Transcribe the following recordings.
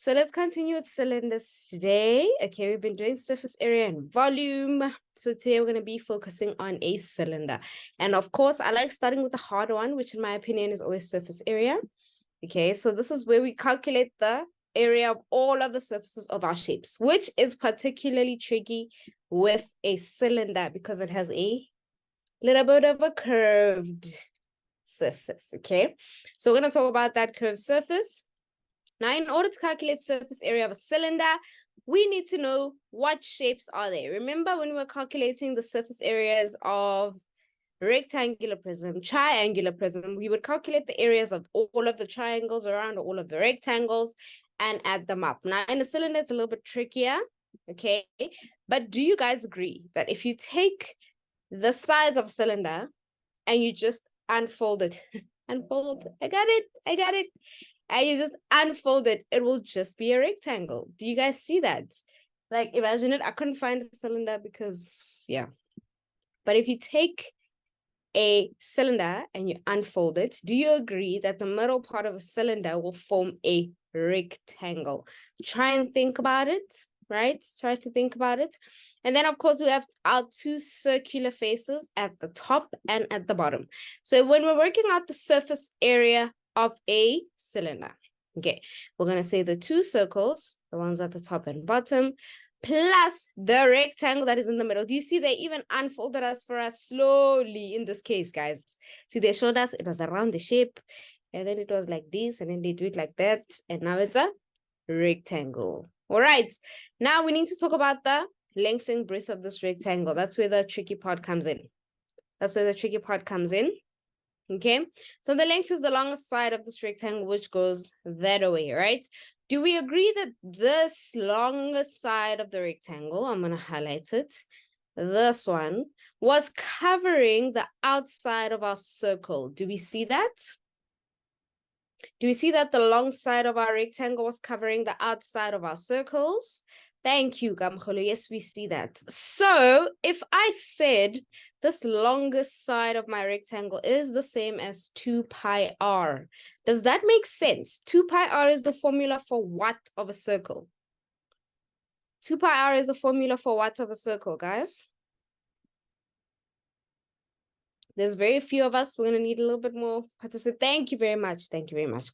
So let's continue with cylinders today. Okay, we've been doing surface area and volume. So today we're going to be focusing on a cylinder. And of course, I like starting with the hard one, which in my opinion is always surface area. Okay, so this is where we calculate the area of all of the surfaces of our shapes, which is particularly tricky with a cylinder because it has a little bit of a curved surface. Okay, so we're going to talk about that curved surface. Now, in order to calculate surface area of a cylinder, we need to know what shapes are there. Remember when we were calculating the surface areas of rectangular prism, triangular prism, we would calculate the areas of all of the triangles around all of the rectangles and add them up. Now, in a cylinder, it's a little bit trickier, okay? But do you guys agree that if you take the sides of a cylinder and you just unfold it, unfold, I got it. And you just unfold it, it will just be a rectangle. Do you guys see that? Like, imagine it. I couldn't find a cylinder because, yeah. But if you take a cylinder and you unfold it, do you agree that the middle part of a cylinder will form a rectangle? Try and think about it, right? Try to think about it. And then, of course, we have our two circular faces at the top and at the bottom. So when we're working out the surface area of a cylinder, okay, we're going to say the two circles, the ones at the top and bottom, plus the rectangle that is in the middle. Do you see they even unfolded us for us slowly in this case, guys? See, they showed us it was around the shape, and then it was like this, and then they do it like that, and now it's a rectangle. All right, now we need to talk about the length and breadth of this rectangle. That's where the tricky part comes in. Okay, so the length is the longest side of this rectangle, which goes that way, right? Do we agree that this longest side of the rectangle, I'm going to highlight it, this one, was covering the outside of our circle? Do we see that? Do we see that the long side of our rectangle was covering the outside of our circles? Thank you, Gamkholo. Yes, we see that. So if I said this longest side of my rectangle is the same as 2 pi r, does that make sense? 2 pi r is the formula for what of a circle? 2 pi r is the formula for what of a circle, guys? There's very few of us. We're going to need a little bit more participation. Thank you very much,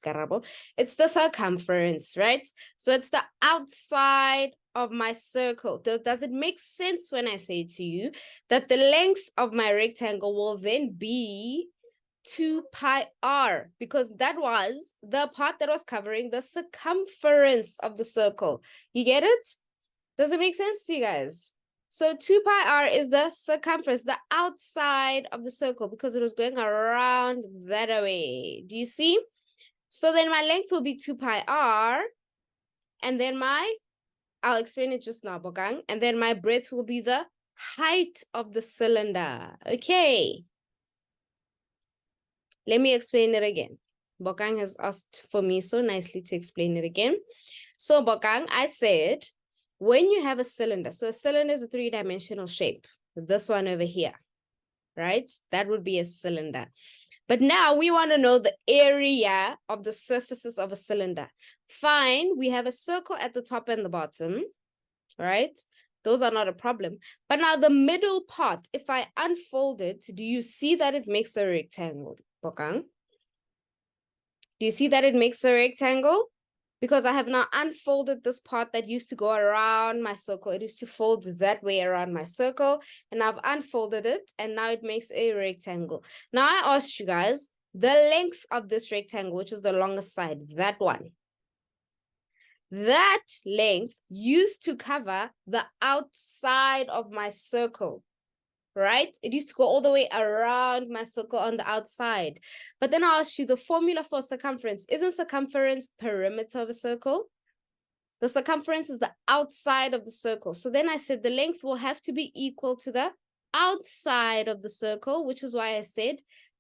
Karabo. It's the circumference, right? So it's the outside of my circle. Does it make sense when I say to you that the length of my rectangle will then be 2 pi r? Because that was the part that was covering the circumference of the circle. You get it? Does it make sense to you guys? So 2 pi r is the circumference, the outside of the circle, because it was going around that way. Do you see? So then my length will be 2 pi r, and then I'll explain it just now, Bokang, and then my breadth will be the height of the cylinder. Okay. Let me explain it again. Bokang has asked for me so nicely to explain it again. So Bokang, I said, when you have a cylinder, so a cylinder is a three-dimensional shape, this one over here, right? That would be a cylinder. But now we want to know the area of the surfaces of a cylinder. Fine, we have a circle at the top and the bottom, right? Those are not a problem. But now the middle part, if I unfold it, do you see that it makes a rectangle, Bokang? Do you see that it makes a rectangle? Because I have now unfolded this part that used to go around my circle. It used to fold that way around my circle, and I've unfolded it, and now it makes a rectangle. Now I asked you guys the length of this rectangle, which is the longest side, that one. That length used to cover the outside of my circle, right? It used to go all the way around my circle on the outside. But then I'll ask you the formula for circumference. Isn't circumference perimeter of a circle? The circumference is the outside of the circle. So then I said the length will have to be equal to the outside of the circle, which is why I said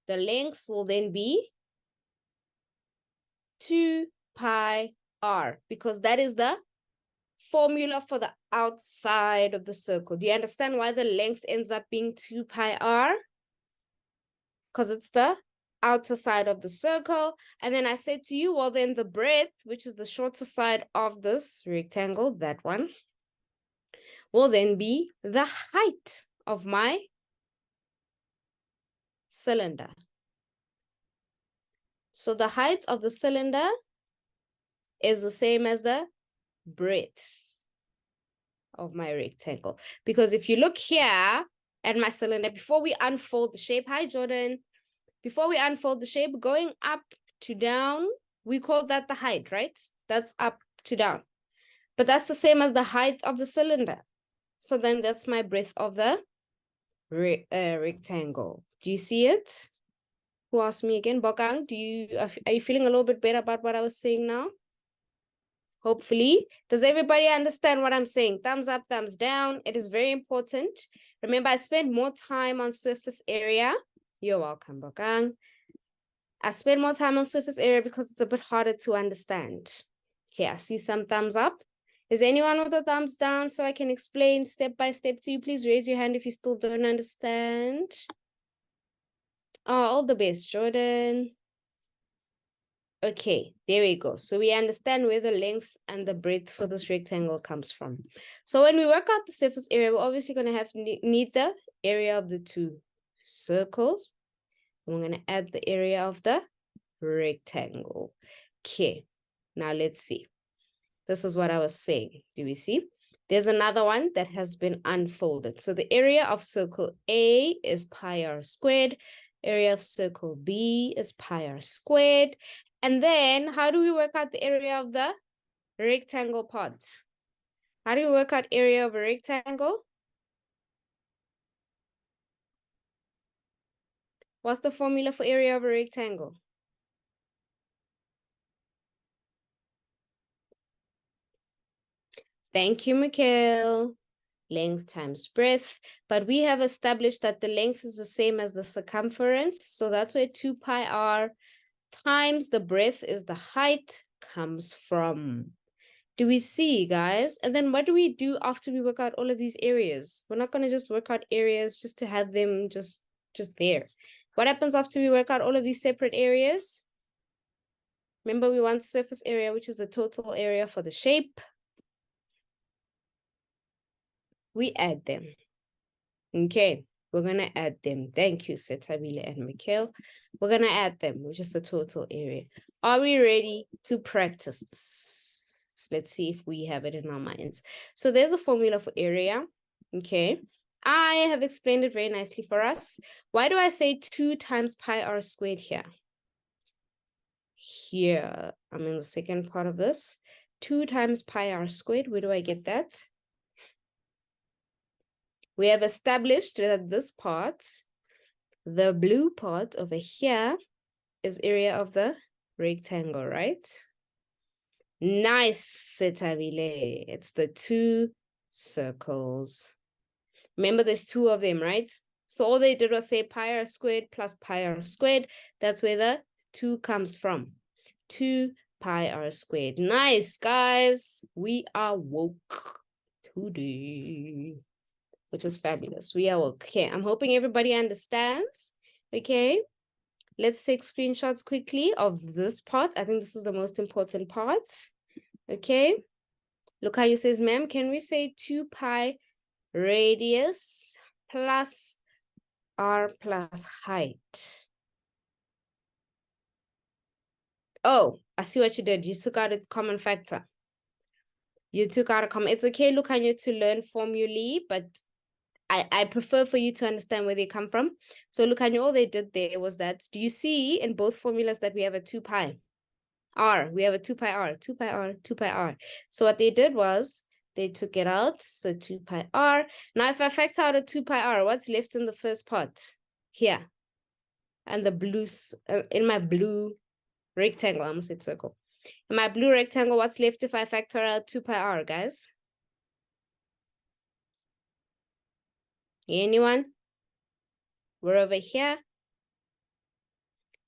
the length will then be 2 pi r, because that is the formula for the outside of the circle. Do you understand why the length ends up being 2 pi r? Because it's the outer side of the circle. And then I said to you, well, then the breadth, which is the shorter side of this rectangle, that one, will then be the height of my cylinder. So the height of the cylinder is the same as the breadth of my rectangle. Because if you look here at my cylinder, before we unfold the shape, hi Jordan, before we unfold the shape, going up to down, we call that the height, right? That's up to down. But that's the same as the height of the cylinder. So then that's my breadth of the rectangle. Do you see it? Who asked me again? Bokang, are you feeling a little bit better about what I was saying now? Hopefully. Does everybody understand what I'm saying? Thumbs up, thumbs down. It is very important. Remember, I spend more time on surface area. You're welcome, Bokang. I spend more time on surface area because it's a bit harder to understand. Okay, I see some thumbs up. Is anyone with a thumbs down so I can explain step by step to you? Please raise your hand if you still don't understand. Oh, all the best, Jordan. Okay, there we go. So we understand where the length and the breadth for this rectangle comes from. So when we work out the surface area, we're obviously going to have need the area of the two circles. And we're going to add the area of the rectangle. Okay, now let's see. This is what I was saying. Do we see? There's another one that has been unfolded. So the area of circle A is pi r squared. Area of circle B is pi r squared. And then how do we work out the area of the rectangle part? How do we work out area of a rectangle? What's the formula for area of a rectangle? Thank you, Mikhail. Length times breadth. But we have established that the length is the same as the circumference. So that's where 2 pi r times the breadth is the height comes from. Do we see, guys? And then what do we do after we work out all of these areas? We're not going to just work out areas just to have them just there. What happens after we work out all of these separate areas? Remember, we want surface area, which is the total area for the shape. We add them. Okay, we're going to add them. Thank you, Setabile and Mikhail. We're going to add them, which is the total area. Are we ready to practice this? Let's see if we have it in our minds. So there's a formula for area. Okay, I have explained it very nicely for us. Why do I say 2 times pi r squared here? Here, I'm in the second part of this. 2 times pi r squared, where do I get that? We have established that this part, the blue part over here, is area of the rectangle, right? Nice, Setabile. It's the 2 circles. Remember, there's 2 of them, right? So all they did was say pi r squared plus pi r squared. That's where the 2 comes from. 2 pi r squared. Nice, guys. We are woke today, which is fabulous. We are woke. Okay, I'm hoping everybody understands. Okay, let's take screenshots quickly of this part. I think this is the most important part. Okay, look how you says, ma'am, can we say 2 pi radius plus r plus height? Oh, I see what you did. You took out a common factor. You took out a common. It's okay, look, I need to learn formulae, but I prefer for you to understand where they come from. So look, I know all they did there was that, do you see in both formulas that we have a 2 pi r? We have a 2 pi r, 2 pi r, 2 pi r. So what they did was they took it out. So 2 pi r. Now if I factor out a 2 pi r, what's left in the first part? Here. And the blue, in my blue rectangle, I almost said circle. In my blue rectangle, what's left if I factor out 2 pi r, guys? Anyone? We're over here.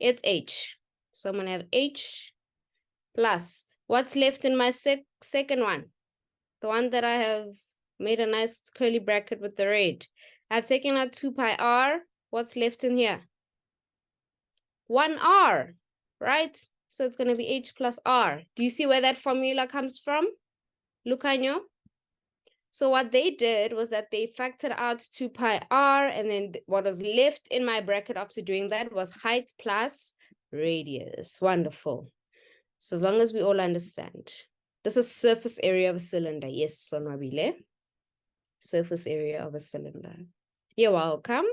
It's h. So I'm going to have h plus. What's left in my second one? The one that I have made a nice curly bracket with the red. I've taken out 2 pi r. What's left in here? 1r, right? So it's going to be h plus r. Do you see where that formula comes from, Lucanio? So what they did was that they factored out 2 pi r, and then what was left in my bracket after doing that was height plus radius. Wonderful. So as long as we all understand. This is surface area of a cylinder. Yes, Sonwabile. Surface area of a cylinder. You're welcome.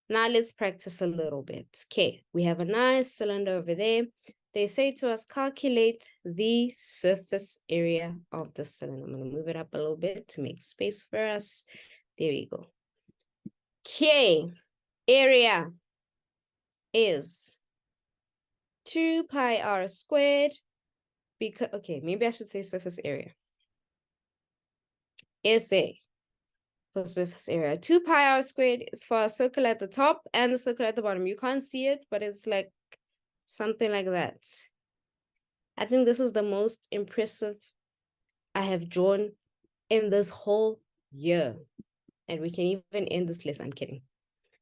Now let's practice a little bit. Okay, we have a nice cylinder over there. They say to us, calculate the surface area of the cylinder. I'm going to move it up a little bit to make space for us. There we go. Okay, area is 2 pi r squared. Because, okay, maybe I should say surface area. SA for surface area. 2 pi r squared is for a circle at the top and the circle at the bottom. You can't see it, but it's like something like that. I think this is the most impressive I have drawn in this whole year. And we can even end this lesson. I'm kidding.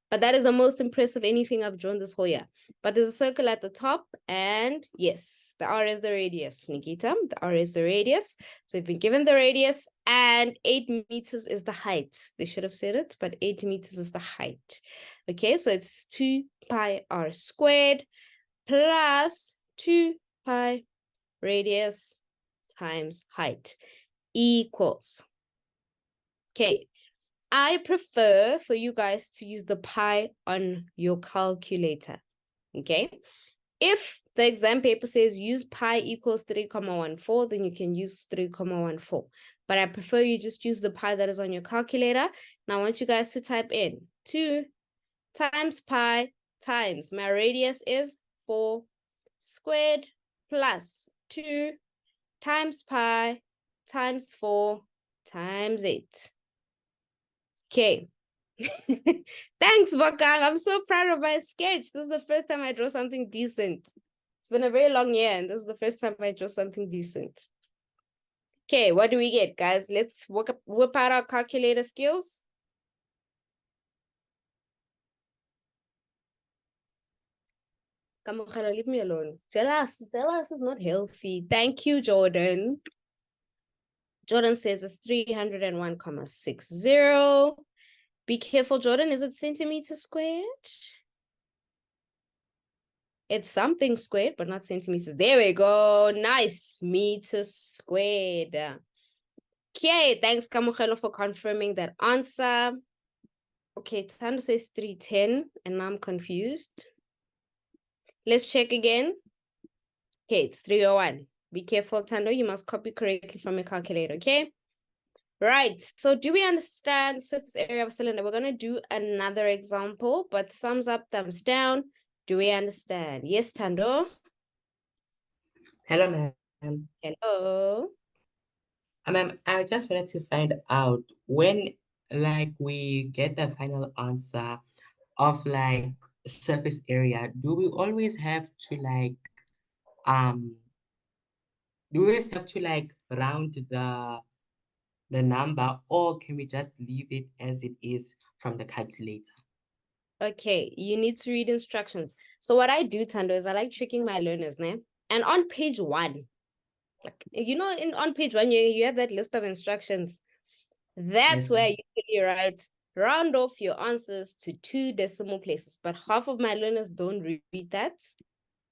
But that is the most impressive anything I've drawn this whole year. But there's a circle at the top, and yes, the R is the radius, Nikita. The R is the radius. So we've been given the radius, and 8 meters is the height. They should have said it, but 8 meters is the height. Okay, so it's 2 pi R squared plus 2 pi radius times height equals. Okay, I prefer for you guys to use the pi on your calculator, okay? If the exam paper says use pi equals 3,14, then you can use 3,14. But I prefer you just use the pi that is on your calculator. Now I want you guys to type in 2 times pi times, my radius is 4 squared plus 2 times pi times 4 times 8. Okay. Thanks, Bakang. I'm so proud of my sketch. This is the first time I draw something decent. It's been a very long year, and this is the first time I draw something decent. Okay, what do we get, guys? Let's whip out our calculator skills. Kamukhala, leave me alone. Jealous is not healthy. Thank you, Jordan. Jordan says it's 301,60. Be careful, Jordan. Is it centimeters squared? It's something squared, but not centimeters. There we go. Nice. Meters squared. Okay, thanks, Kamukhelo, for confirming that answer. Okay, Tando says 310, and now I'm confused. Let's check again. Okay, it's 301. Be careful, Tando. You must copy correctly from your calculator, okay? Right, so do we understand surface area of a cylinder? We're going to do another example, but thumbs up, thumbs down. Do we understand? Yes, Tando? Hello, ma'am. Hello? Ma'am, I just wanted to find out when, like, we get the final answer of, like, surface area, do we always have to, like, um, do we always have to, like, round the number, or can we just leave it as it is from the calculator? Okay, you need to read instructions. So what I do, Tando, is I like tricking my learners, né? And on page 1, like, you know, on page 1, you have that list of instructions. That's Yes, where ma'am. you usually write, round off your answers to 2 decimal places. But half of my learners don't read that.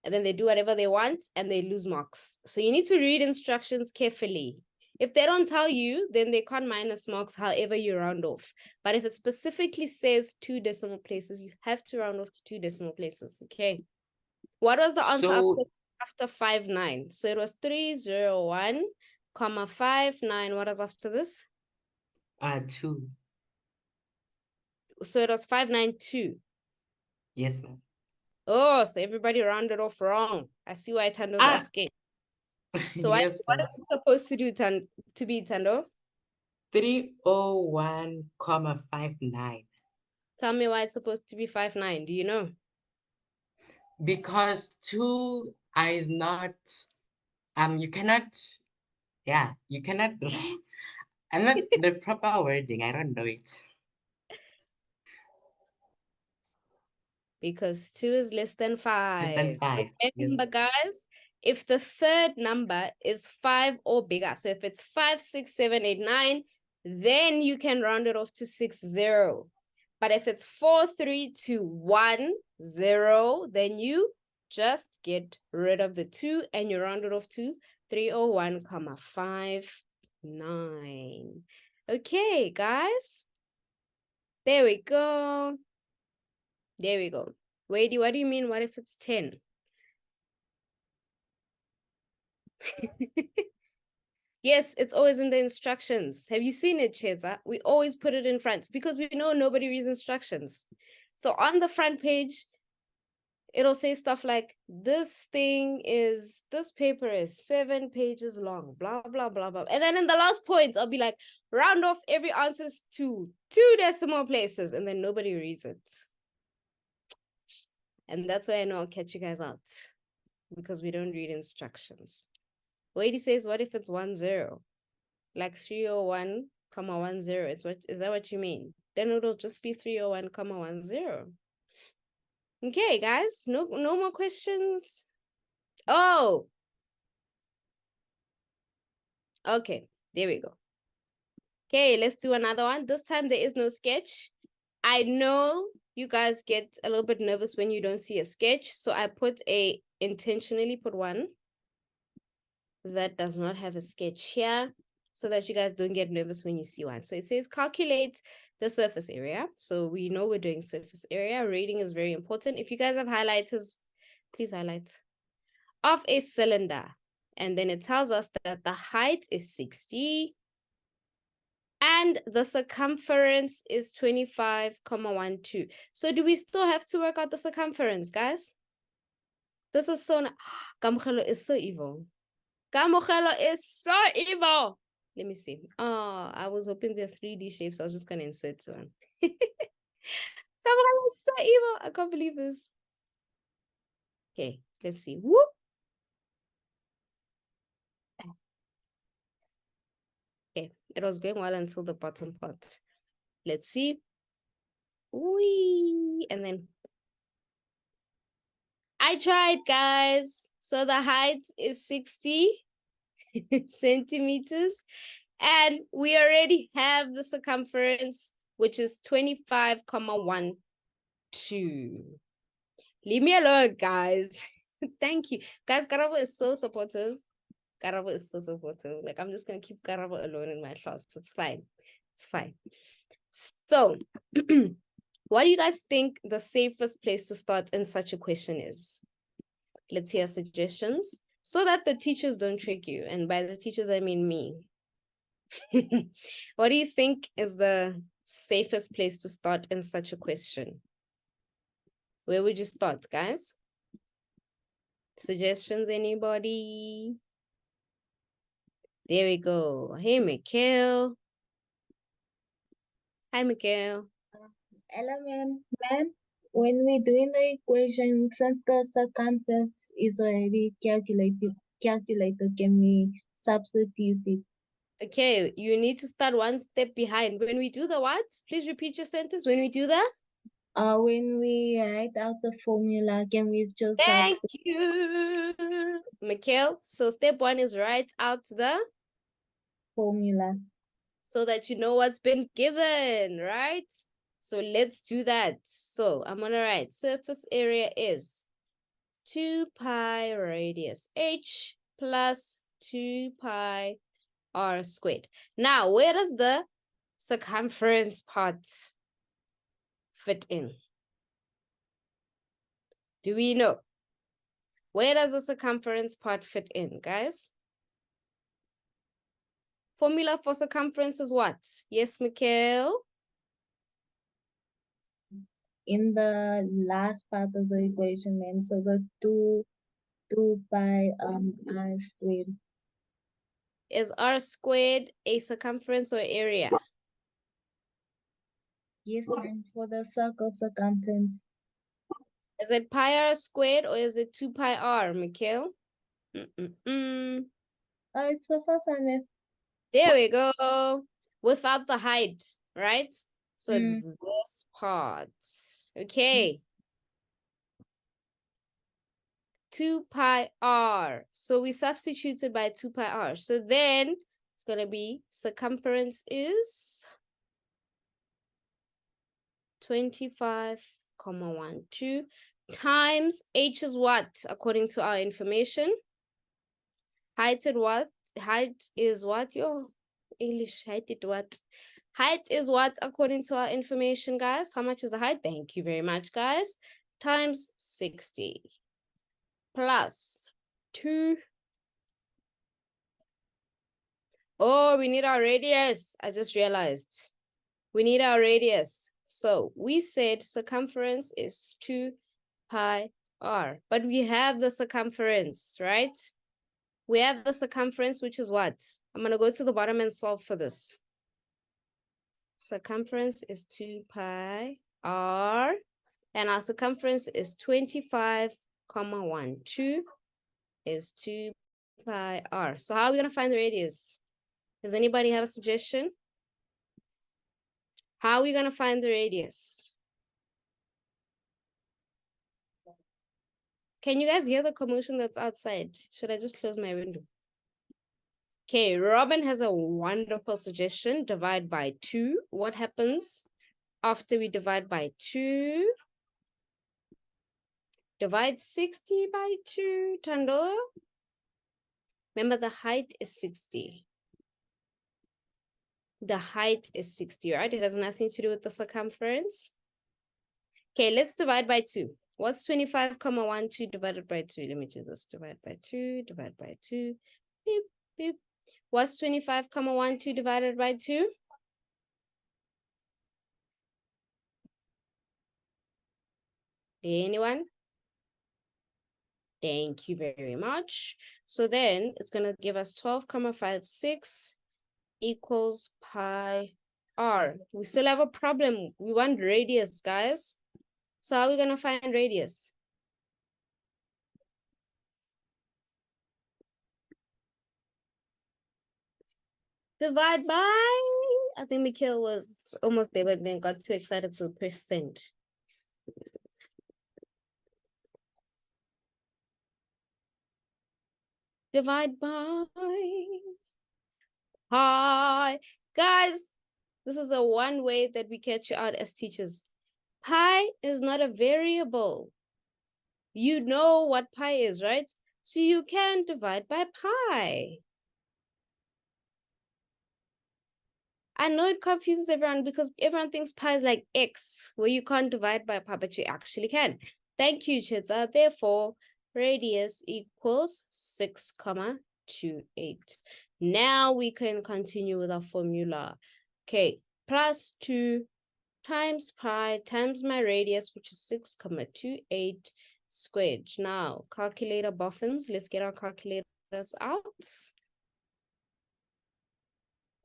And then they do whatever they want and they lose marks. So you need to read instructions carefully. If they don't tell you, then they can't minus marks however you round off. But if it specifically says 2 decimal places, you have to round off to 2 decimal places. Okay. What was the answer So, after 59? So it was 301, comma 59. What was after this? 2. So it was 592. Yes, ma'am. Oh, so everybody rounded off wrong. I see why Tando's Ah, asking. So what yes, is ma'am. it supposed to do, to be, Tando? 301,59. Tell me why it's supposed to be 59. Do you know? Because 2 is not, you cannot, yeah, you cannot, I'm not the proper wording, I don't know it. because 2 is less than Less than 5. 5. Yes. Remember, guys, if the third number is 5 or bigger, so if it's 5, 6, 7, 8, 9, then you can round it off to 6, 0. But if it's 4, 3, 2, 1, 0, then you just get rid of the 2 and you round it off to 301, 5, 9. Okay, guys. There we go. There we go. Wait, what do you mean? What if it's 10? Yes, it's always in the instructions. Have you seen it, Cheza? We always put it in front because we know nobody reads instructions. So on the front page, it'll say stuff like, this paper is 7 pages long, blah, blah, blah, blah. And then in the last point, I'll be like, round off every answers to 2 decimal places, and then nobody reads it. And that's why I know I'll catch you guys out, because we don't read instructions. Wade says, what if it's 1, 0? Like 301, 1, 0. Is that what you mean? Then it'll just be 301, 1, 0. Okay, guys, no more questions. Oh, okay, there we go. Okay, let's do another one. This time there is no sketch. I know you guys get a little bit nervous when you don't see a sketch, so I intentionally put one that does not have a sketch here so that you guys don't get nervous when you see one. So it says calculate the surface area. So we know we're doing surface area. Reading is very important. If you guys have highlighters, please highlight. Of a cylinder. And then it tells us that the height is 60 and the circumference is 25,12. So do we still have to work out the circumference, guys? This is so... Kamogelo is so evil. Kamogelo is so evil. Let me see. Oh, I was hoping they're 3D shapes. I was just going to insert one. Kamogelo is so evil. I can't believe this. Okay, let's see. Whoop. Okay, it was going well until the bottom part. Let's see. Whee! And then I tried, guys. So the height is 60 centimeters. And we already have the circumference, which is 25,12. Leave me alone, guys. Thank you. Guys, Karabo is so supportive. Karabo is so supportive. Like, I'm just going to keep Karabo alone in my class. It's fine. It's fine. So, what do you guys think the safest place to start in such a question is? Let's hear suggestions so that the teachers don't trick you. And by the teachers, I mean me. What do you think is the safest place to start in such a question? Where would you start, guys? Suggestions, anybody? There we go. Hey, Mikhail. Hi, Mikhail. Hello, ma'am. Ma'am, when we're doing the equation, since the circumference is already calculated, can we substitute it? Okay, you need to start one step behind. When we do the what? Please repeat your sentence. When we do that? When we write out the formula, can we just Thank substitute? you, Mikhail. So step 1 is write out the Formula. so that you know what's been given, right? So let's do that. So I'm going to write surface area is 2 pi radius h plus 2 pi r squared. Now, where does the circumference part fit in? Do we know? Where does the circumference part fit in, guys? Formula for circumference is what? Yes, Mikhail? In the last part of the equation, ma'am, so the 2 pi r squared. Is r squared a circumference or area? Yes, ma'am, for the circle circumference. Is it pi r squared or is it 2 pi r, Mikhail? It's the first one, ma'am. There we go. Without the height, right? So it's this part. Okay. 2 pi r. So we substituted by 2 pi r. So then it's going to be circumference is 25,12 times h is what according to our information? Height is what? Height is what? Yo, English, height is what? Height is what according to our information, guys? How much is the height? Thank you very much, guys. Times 60 plus 2. Oh, we need our radius. I just realized. We need our radius. So we said circumference is 2 pi r. But we have the circumference, right? We have the circumference, which is what? I'm going to go to the bottom and solve for this. Circumference is 2 pi r. And our circumference is 25,12 is 2 pi r. So how are we going to find the radius? Does anybody have a suggestion? How are we going to find the radius? Can you guys hear the commotion that's outside? Should I just close my window? Okay, Robin has a wonderful suggestion. Divide by 2. What happens after we divide by 2? Divide 60 by 2, Tando. Remember, the height is 60. The height is 60, right? It has nothing to do with the circumference. Okay, let's divide by 2. What's 25,12 divided by 2? Let me do this. Divide by 2, divide by 2. Beep, beep. What's 25,12 divided by 2? Anyone? Thank you very much. So then it's going to give us 12,56 equals pi r. We still have a problem. We want radius, guys. So how are we going to find radius? Divide by, I think Mikhail was almost there, but then got too excited to press send. Divide by pi. Guys, this is a one way that we catch you out as teachers. Pi is not a variable. You know what pi is, right? So you can divide by pi. I know it confuses everyone because everyone thinks pi is like x, where you can't divide by pi, but you actually can. Thank you, Chitza. Therefore, radius equals 6,28. Now we can continue with our formula. Okay, plus 2 times pi times my radius, which is 6,28 squared. Now, calculator boffins, let's get our calculators out.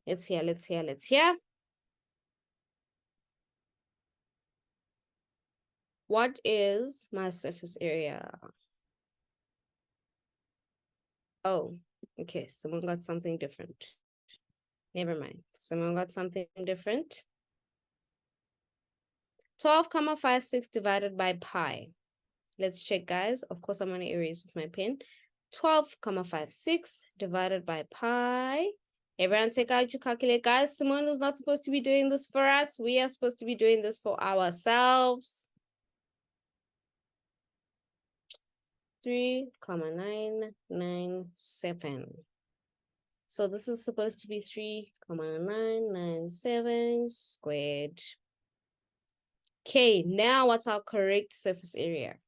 Let's hear. What is my surface area? Oh, okay. Someone got something different. Never mind. Someone got something different. 12,56 divided by pi. Let's check, guys. Of course, I'm going to erase with my pen. 12,56 divided by pi. Everyone take out your calculator. Guys, Simone is not supposed to be doing this for us. We are supposed to be doing this for ourselves. 3,997. So this is supposed to be 3,997 squared. Okay, now what's our correct surface area?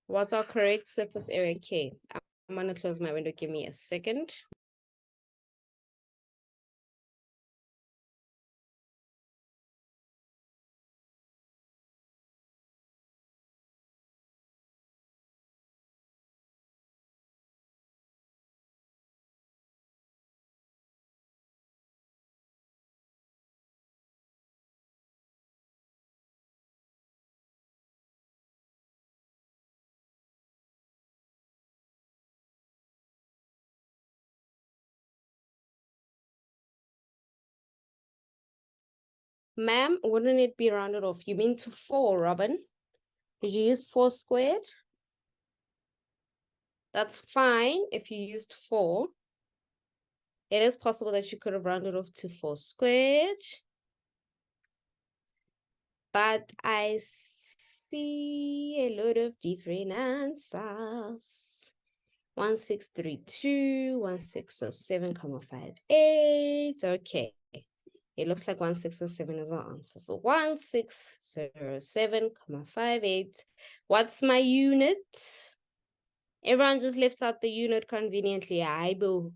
What's our correct surface area? Okay, I'm gonna close my window. Give me a second. Ma'am, wouldn't it be rounded off? You mean to 4, Robin? Did you use 4 squared? That's fine if you used 4. It is possible that you could have rounded off to 4 squared. But I see a lot of different answers. 1632, 1607,58. Okay. It looks like 1607 is our answer. So 1607,58. What's my unit? Everyone just left out the unit conveniently. Aibo.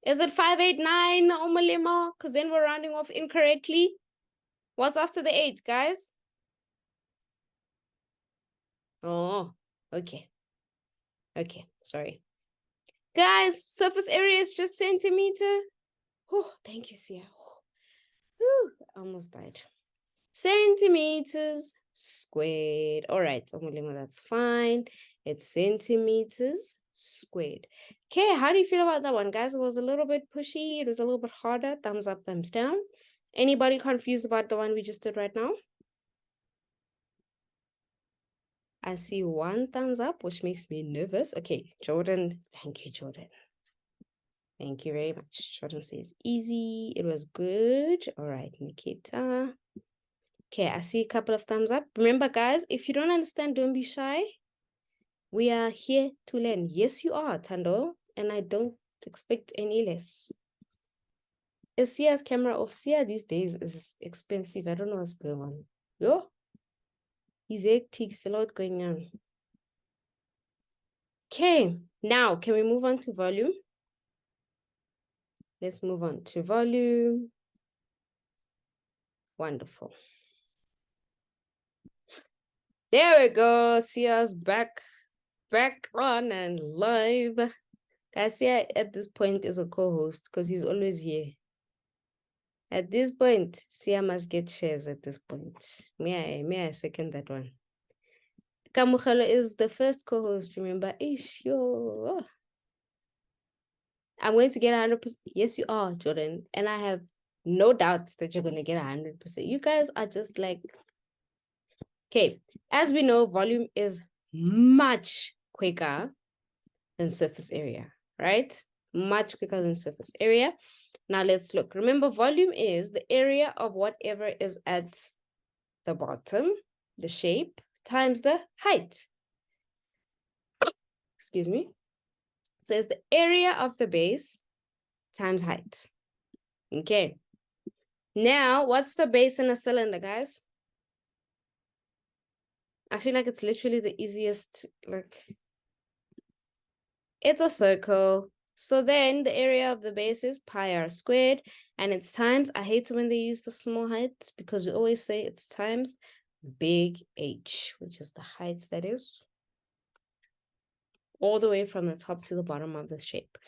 Is it 589, Omalema? Because then we're rounding off incorrectly. What's after the 8, guys? Oh, okay. Okay, sorry. Guys, surface area is just centimeter. Oh, thank you, Sia. Whew, almost died. Centimeters squared. All right, Omulimo, that's fine. It's centimeters squared. Okay, how do you feel about that one, guys? It was a little bit pushy. It was a little bit harder. Thumbs up, thumbs down. Anybody confused about the one we just did right now? I see 1 thumbs up, which makes me nervous. Okay, Jordan. Thank you, Jordan. Thank you very much. Jordan says easy. It was good. All right, Nikita. Okay, I see a couple of thumbs up. Remember, guys, if you don't understand, don't be shy. We are here to learn. Yes, you are, Tando. And I don't expect any less. Is Sia's camera off? Sia these days is expensive. I don't know what's going on. Yo. He's hectic. A lot going on. Okay, now can we move on to volume? Let's move on to volume. Wonderful. There we go. Sia's back on and live. Guys, Sia at this point is a co-host because he's always here. At this point, Sia must get shares at this point. May I second that one? Kamukhalo is the first co-host, remember? Ish, yo. I'm going to get 100%. Yes, you are, Jordan. And I have no doubts that you're going to get 100%. You guys are just like... Okay, as we know, volume is much quicker than surface area, right? Much quicker than surface area. Now let's look. Remember, volume is the area of whatever is at the bottom, the shape, times the height. Excuse me. So it's the area of the base times height. Okay. Now, what's the base in a cylinder, guys? I feel like it's literally the easiest, like, it's a circle. So then the area of the base is pi r squared, and it's times, I hate when they use the small height because we always say it's times big H, which is the height that is all the way from the top to the bottom of the shape.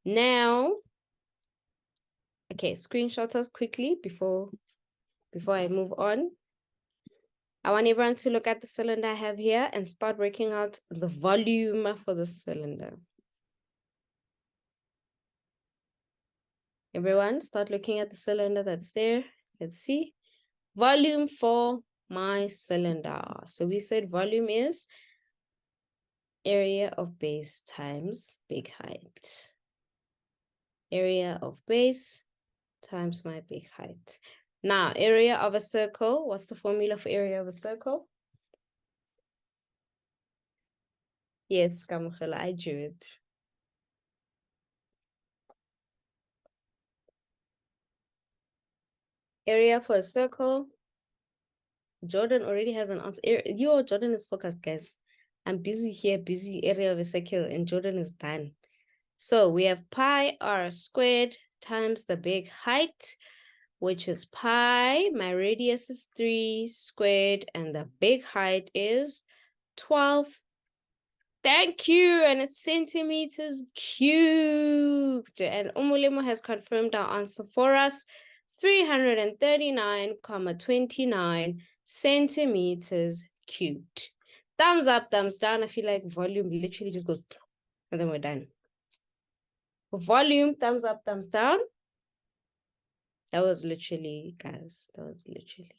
Now, okay, screenshot us quickly before I move on. I want everyone to look at the cylinder I have here and start working out the volume for the cylinder. Everyone, start looking at the cylinder that's there. Let's see. Volume for my cylinder. So we said volume is area of base times big height. Area of base times my big height. Now, area of a circle. What's the formula for area of a circle? Yes, Kamukhela, I drew it. Area for a circle. Jordan already has an answer. Jordan is focused, guys. I'm busy here, busy area of a circle, and Jordan is done. So we have pi r squared times the big height, which is pi. My radius is 3 squared, and the big height is 12. Thank you. And it's centimeters cubed. And Umulimo has confirmed our answer for us. 339,29 centimeters cubed. Thumbs up, thumbs down. I feel like volume literally just goes, and then we're done. Volume, thumbs up, thumbs down. That was literally, guys, that was literally.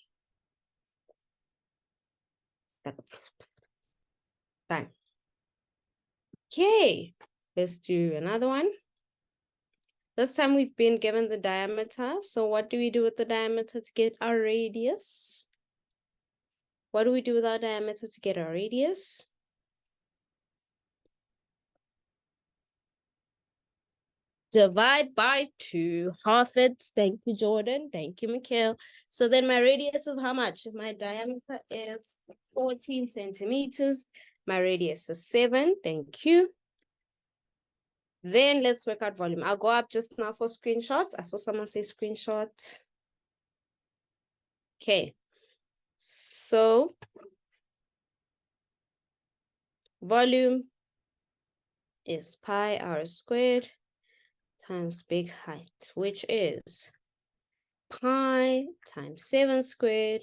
Done. Okay, let's do another one. This time we've been given the diameter. So what do we do with the diameter to get our radius? What do we do with our diameter to get our radius? Divide by 2, half it. Thank you, Jordan. Thank you, Mikhail. So then my radius is how much? If my diameter is 14 centimeters, my radius is 7. Thank you. Then let's work out volume. I'll go up just now for screenshots. I saw someone say screenshot. Okay. So volume is pi r squared times big height, which is pi times 7 squared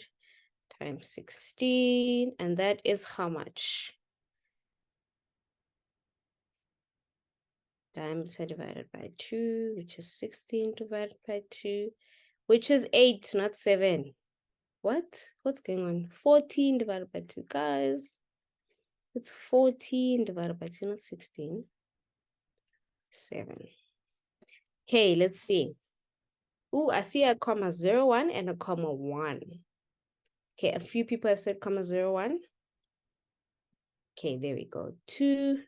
times 16, and that is how much? Diameter divided by 2, which is 16 divided by 2, which is 8, not 7. What? What's going on? 14 divided by 2, guys. It's 14 divided by 2, not 16. 7. Okay, let's see. Ooh, I see a comma 0, 1 and a comma 1. Okay, a few people have said comma 0, 1. Okay, there we go. 2,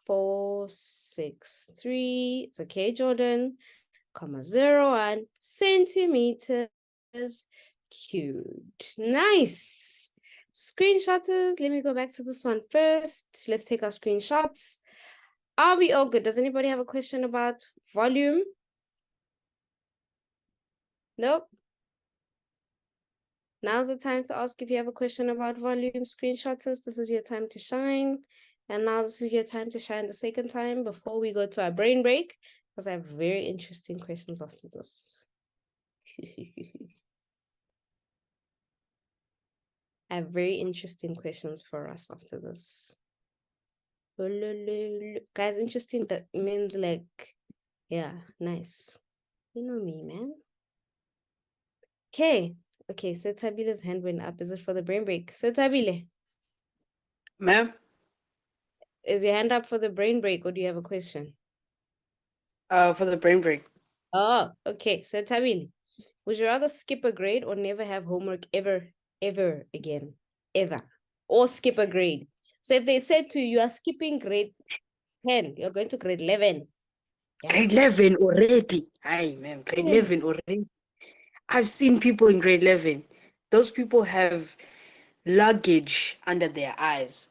4, 6, 3. It's okay, Jordan. Comma 0, 1 centimeters cubed. Nice. Screenshotters, let me go back to this one first. Let's take our screenshots. Are we all good? Does anybody have a question about volume? Nope. Now's the time to ask if you have a question about volume. Screenshotters, this is your time to shine. And now this is your time to shine the second time before we go to our brain break, because I have very interesting questions after this. I have very interesting questions for us after this. Guys, interesting, that means like, yeah, nice. You know me, man. Okay. Okay, Setabile's hand went up. Is it for the brain break? Setabile, Ma'am, is your hand up for the brain break or do you have a question? for the brain break. Oh, okay. Setabile, would you rather skip a grade or never have homework ever again? Ever. Or skip a grade? So if they said to you, you are skipping grade 10, you're going to grade 11. Yeah. Grade 11 already. Hi, ma'am. Grade 11 already. I've seen people in grade 11. Those people have luggage under their eyes.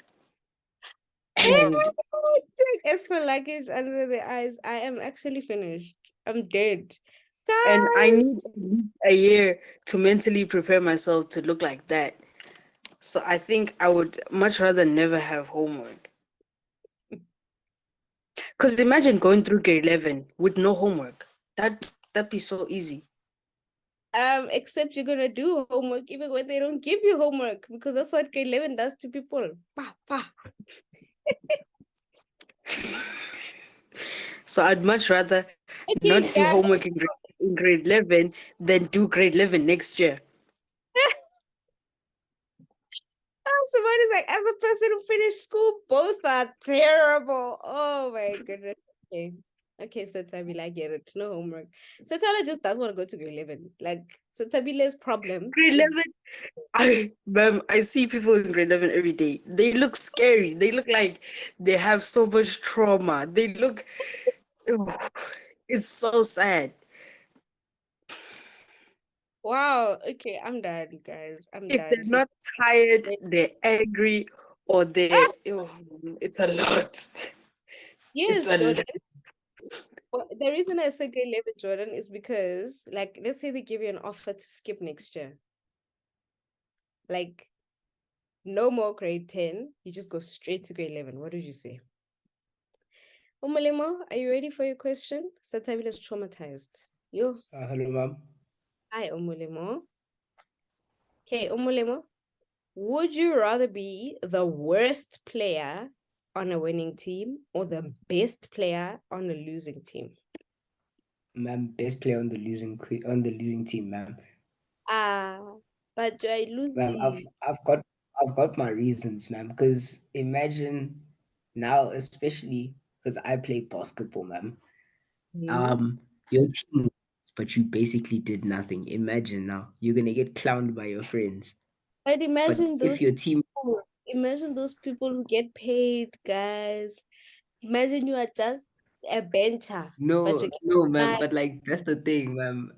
And Take S for luggage under the eyes. I am actually finished. I'm dead. and I Guys. need at least a year to mentally prepare myself to look like that. So I think I would much rather never have homework. Because imagine going through grade 11 with no homework. That'd be so easy. Except you're gonna do homework even when they don't give you homework, because that's what grade 11 does to people. Pa, pa. So I'd much rather Okay, not do guys. homework in grade 11 than do grade 11 next year. Somebody's like, as a person who finished school, both are terrible. Oh my goodness. Okay. Okay, so Tabila, I get it. No homework. So Tabila just doesn't want to go to grade 11. Like, so Tabila's problem Grade is 11, I see people in grade 11 every day. They look scary. They look like they have so much trauma. They look, it's so sad. wow. Okay, I'm done, guys. I'm If they're done. So not tired, they're angry, or it's a lot. It's yes, a Jordan. lot. Well, the reason I said grade 11, Jordan, is because, like, let's say they give you an offer to skip next year. Like, no more grade 10. You just go straight to grade 11. What did you say? Omolemo, are you ready for your question? Satabila is traumatized. Yo. Hello, ma'am. Hi, Omolemo. Okay, Omolemo. Would you rather be the worst player on a winning team or the best player on a losing team? Ma'am, best player on the losing team, ma'am. But I Ma'am, losing. I've got my reasons, ma'am. Because imagine now, especially because I play basketball, ma'am. Your team, but you basically did nothing. Imagine now you're gonna get clowned by your friends. But But if your team, imagine those people who get paid, guys. Imagine you are just a bencher, but you no, ma'am. get But like that's the thing, ma'am.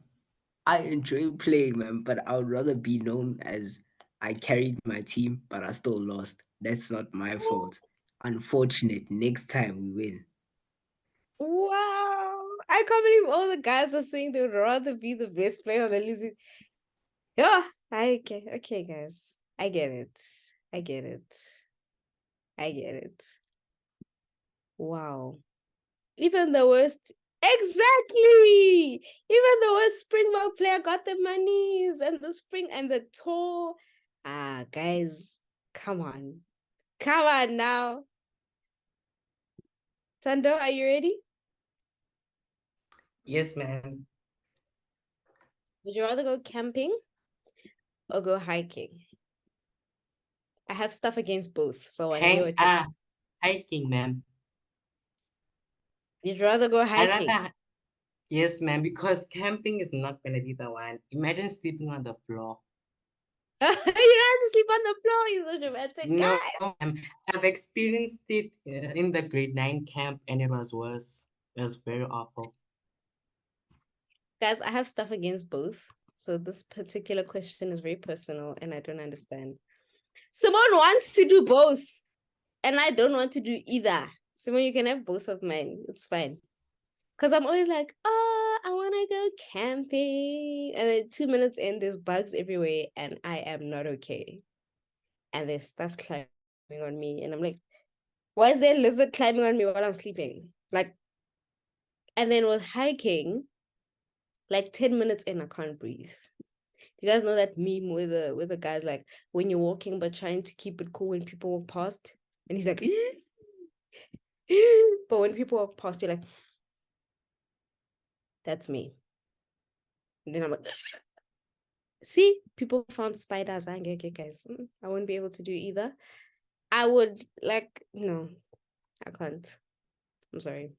I enjoy playing, man, but I would rather be known as I carried my team, but I still lost. That's not my fault. Unfortunate. Next time we win. wow. I can't believe all the guys are saying they would rather be the best player on the losing. Yeah, okay, guys. I get it. I get it. I get it. Wow. Even the worst, exactly. Even the worst Springbok player got the monies and the spring and the tour. Guys, come on. Come on now. Sando, are you ready? Yes, ma'am. Would you rather go camping or go hiking? I have stuff against both, so I hear what you're Hiking, ma'am. You'd rather go I hiking. rather yes, ma'am, because camping is not gonna be the one. Imagine sleeping on the floor. You don't have to sleep on the floor. You're such a romantic No, guy. ma'am. I've experienced it in the grade 9 camp, and it was worse. It was very awful. Guys, I have stuff against both. So this particular question is very personal and I don't understand. Simone wants to do both. And I don't want to do either. Simone, you can have both of mine. It's fine. Because I'm always like, oh, I want to go camping. And then 2 minutes in, there's bugs everywhere and I am not okay. And there's stuff climbing on me. And I'm like, why is there a lizard climbing on me while I'm sleeping? Like, and then with hiking, like 10 minutes in, I can't breathe. You guys know that meme with the guys like when you're walking but trying to keep it cool when people walk past, and he's like, but when people walk past, you're like, that's me. And then I'm like, see, people found spiders. I get guys. I wouldn't be able to do either. I would like no, I can't. I'm sorry.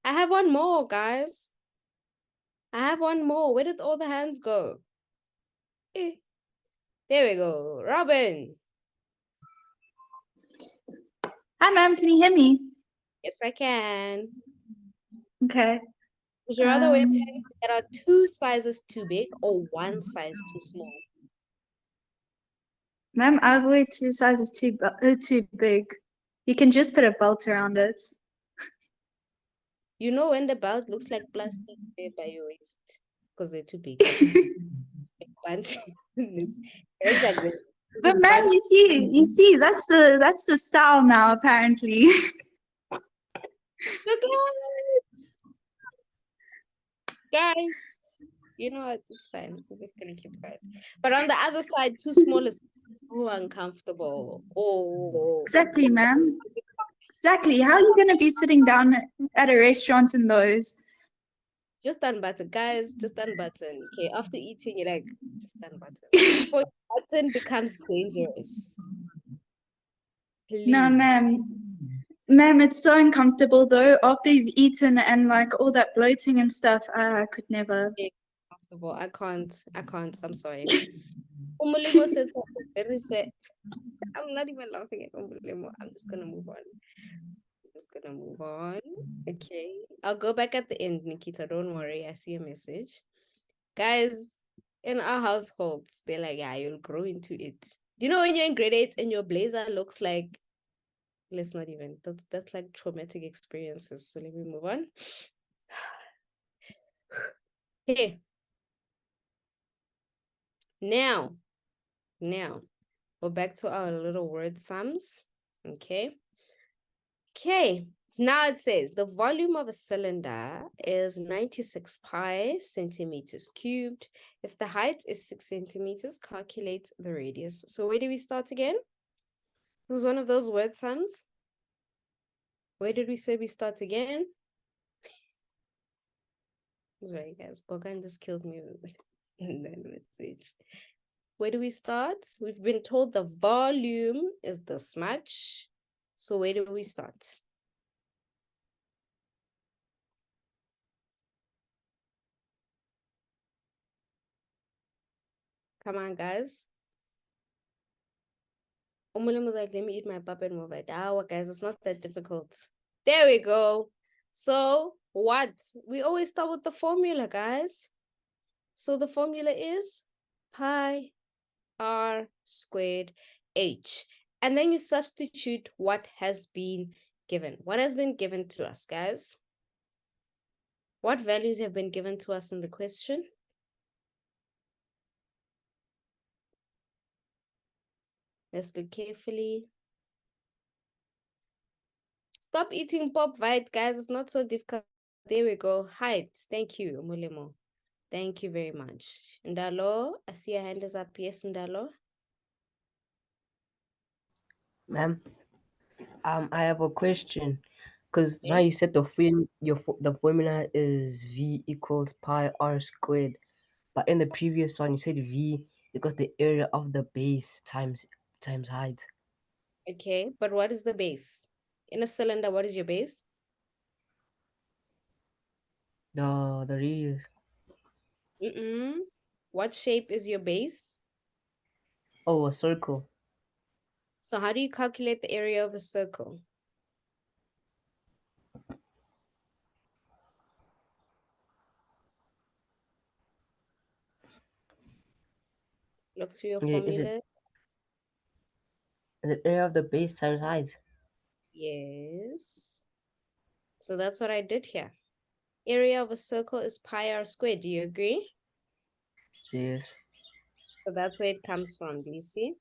I have one more, guys. I have one more. Where did all the hands go? There we go. Robin. Hi, ma'am. Can you hear me? Yes, I can. Okay. Would you rather wear pants that are 2 sizes too big or 1 size too small? Ma'am, I would wear 2 sizes too big. You can just put a belt around it. You know when the belt looks like plastic there by your waist because they're too big. Bunch. It looks like this. But ma'am, you see, that's the style now, apparently. So guys, you know what? It's fine. We're just gonna keep quiet. But on the other side, too small is so uncomfortable. Oh, Exactly, ma'am. Exactly. How are you gonna be sitting down at a restaurant in those? just unbutton, guys. Just unbutton. Okay, after eating, you're like, just unbutton. Before button becomes dangerous. Please. No, ma'am. Ma'am, it's so uncomfortable though. After you've eaten and like all that bloating and stuff, I could never. It's comfortable. I can't. I'm sorry. Umulimo said something very sad. I'm not even laughing at Umulimo. I'm just gonna move on. Okay. I'll go back at the end, Nikita. Don't worry. I see a message. Guys, in our households, they're like, yeah, you'll grow into it. Do you know when you're in grade 8 and your blazer looks like, let's not even, that's like traumatic experiences. So let me move on. Okay. Now, we're back to our little word sums. Okay. Now it says the volume of a cylinder is 96 pi centimeters cubed. If the height is 6 centimeters, calculate the radius. So where do we start again? This is one of those word sums. Where did we say we start again? Sorry, guys. Bogan just killed me with that message. Where do we start? We've been told the volume is this much. So where do we start? Come on, guys. Umulim was like, let me eat my pap and move it. Guys, it's not that difficult. There we go. So what? We always start with the formula, guys. So the formula is pi r squared h. And then you substitute what has been given. What has been given to us, guys? What values have been given to us in the question? Let's look carefully. Stop eating pop vite, guys. It's not so difficult. There we go. Height. Thank you, Mulimo. Thank you very much. Ndalo, I see your hand is up. Yes, Ndalo. Ma'am, I have a question. Because now Okay. you said the formula is V equals pi r squared. But in the previous one, you said V equals the area of the base times height. Okay, but what is the base? In a cylinder, what is your base? The radius. What shape is your base? Oh, a circle. So how do you calculate the area of a circle? Look through your Okay, is formula. it area of the base times height? Yes. So that's what I did here. Area of a circle is pi r squared. Do you agree? Yes. So that's where it comes from. Do you see?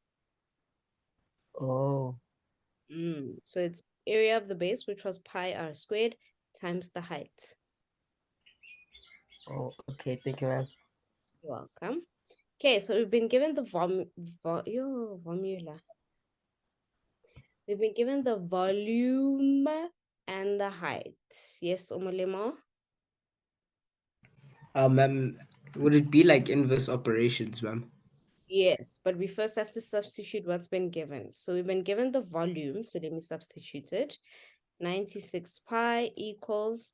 Oh, So it's area of the base, which was pi r squared, times the height. okay. Thank you, ma'am. You're welcome. Okay, so we've been given the formula. We've been given the volume and the height. Yes, Omolemo? Ma'am, would it be like inverse operations, ma'am? Yes, but we first have to substitute what's been given. So we've been given the volume, so let me substitute it. 96 pi equals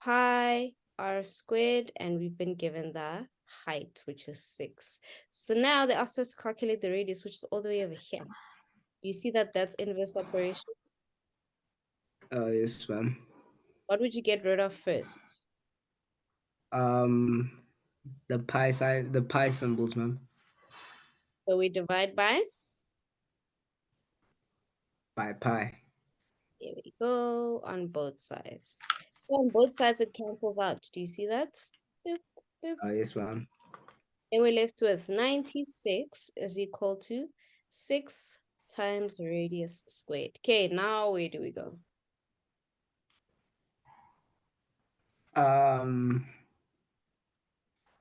pi r squared, and we've been given the height, which is 6. So now they asked us to calculate the radius, which is all the way over here. You see that that's inverse operations? Yes, ma'am. What would you get rid of first? The pi symbols, ma'am. So we divide by? By pi. There we go, on both sides. So on both sides, it cancels out. Do you see that? Boop, boop. Yes, ma'am. Then we're left with 96 is equal to 6 times radius squared. Okay, now where do we go?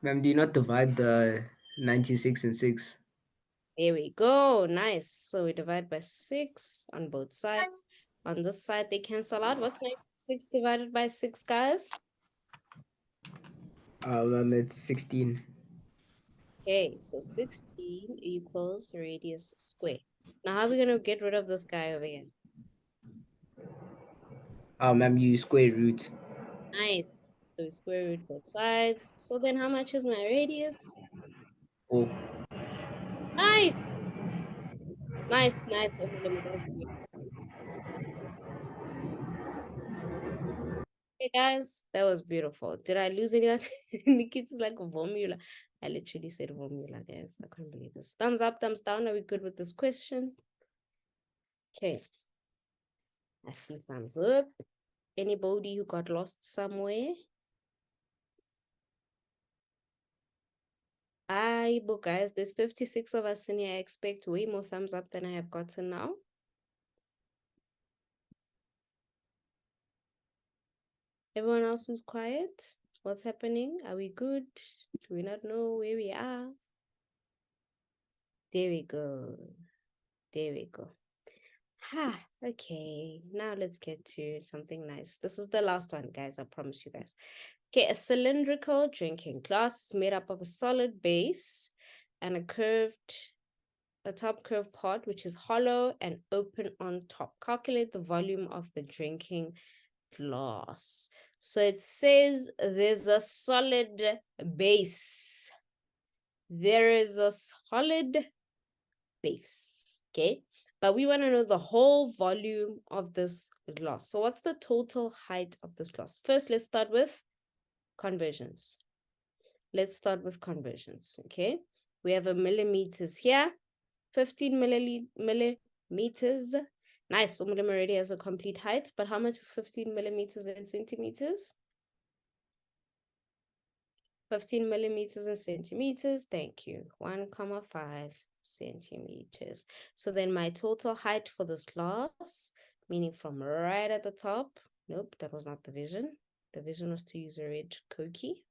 Ma'am, do you not divide the 96 and 6? There we go. Nice. So we divide by 6 on both sides. On this side, they cancel out. What's 96 divided by 6, guys? Ma'am, it's 16. Okay, so 16 equals radius squared. Now, how are we going to get rid of this guy over here? Ma'am, you square root. Nice. So we square root both sides. So then how much is my radius? Oh, Nice. Nice, nice. Oh, let me, that's beautiful. Hey guys, that was beautiful. Did I lose anyone? Nikita's like formula. I literally said formula, guys. I couldn't believe this. Thumbs up, thumbs down. Are we good with this question? Okay. I see thumbs up. Anybody who got lost somewhere? But guys, there's 56 of us in here. I expect way more thumbs up than I have gotten now. Everyone else is quiet. What's happening? Are we good? Do we not know where we are? There we go. There we go. Okay, now let's get to something nice. This is the last one, guys. I promise you guys. Okay, a cylindrical drinking glass is made up of a solid base and a top curved part, which is hollow and open on top. Calculate the volume of the drinking glass. So it says there's a solid base. There is a solid base, okay? But we want to know the whole volume of this glass. So what's the total height of this glass? First, let's start with conversions. Let's start with conversions, okay? We have a millimeters here, 15 millimeters. Nice, so millimeter already has a complete height, but how much is 15 millimeters in centimeters? 15 millimeters in centimeters, thank you, 1,5 centimeters. So then my total height for this glass, meaning from right at the top, nope, that was not the vision. The vision was to use a red Koki.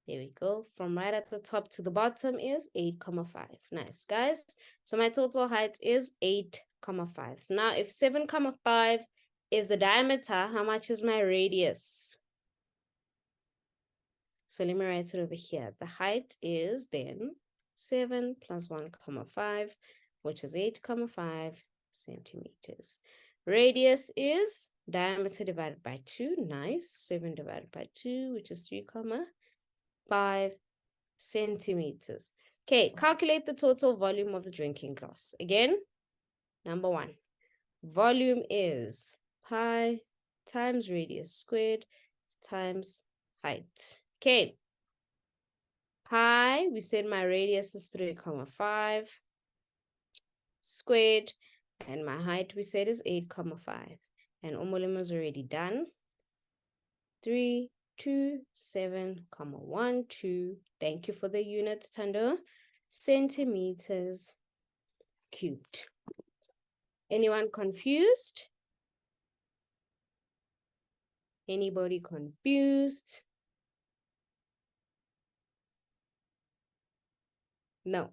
There we go. From right at the top to the bottom is 8,5. Nice, guys. So my total height is 8,5. Now, if 7,5 is the diameter, how much is my radius? So let me write it over here. The height is then 7 plus 1,5, which is 8,5 centimeters. Radius is diameter divided by 2. Nice. 7 divided by 2, which is 3,5 centimeters. Okay, calculate the total volume of the drinking glass. Again, number 1. Volume is pi times radius squared times height. Okay. Pi, we said my radius is 3,5 squared, and my height we said is 8,5. And umolimo is already done. 327,12. Thank you for the units, Tando. Centimeters cubed. Anyone confused? Anybody confused? No.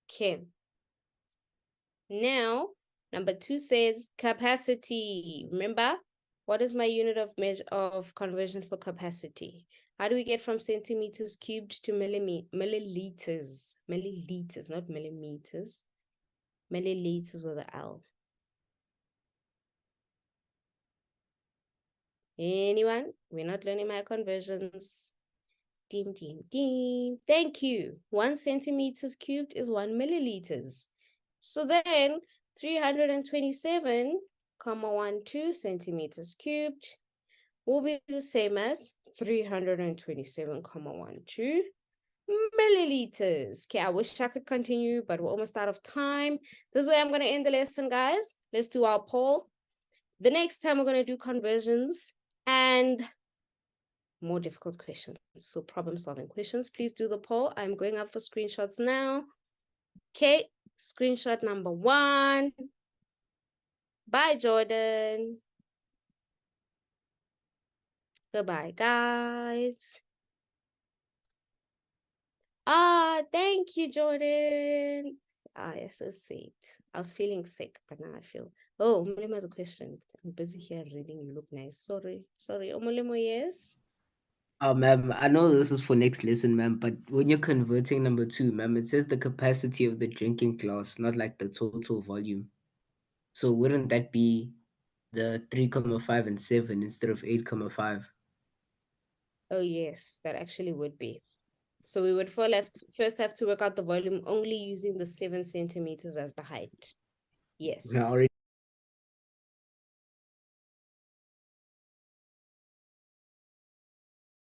Okay. Now, number 2 says capacity. Remember, what is my unit of measure of conversion for capacity? How do we get from centimeters cubed to milliliters? Milliliters, not millimeters. Milliliters with an L. Anyone? We're not learning my conversions. Dim, dim, dim. Thank you. 1 centimeters cubed is 1 milliliters. So then 327,12 centimeters cubed will be the same as 327,12 milliliters. Okay, I wish I could continue, but we're almost out of time. This is where I'm going to end the lesson, guys. Let's do our poll. The next time we're going to do conversions and more difficult questions. So problem solving questions. Please do the poll. I'm going up for screenshots now. Okay, screenshot number 1. Bye, Jordan. Goodbye, guys. Thank you, Jordan. You're so sweet. I was feeling sick, but now I feel. Oh, Omolemo has a question. I'm busy here reading. You look nice. Sorry. Omolemo, yes? Oh, ma'am, I know this is for next lesson, ma'am, but when you're converting number 2, ma'am, it says the capacity of the drinking glass, not like the total volume. So wouldn't that be the 3,5 and 7 instead of 8,5? Oh, yes, that actually would be. So we would first have to work out the volume only using the 7 centimeters as the height. Yes. I already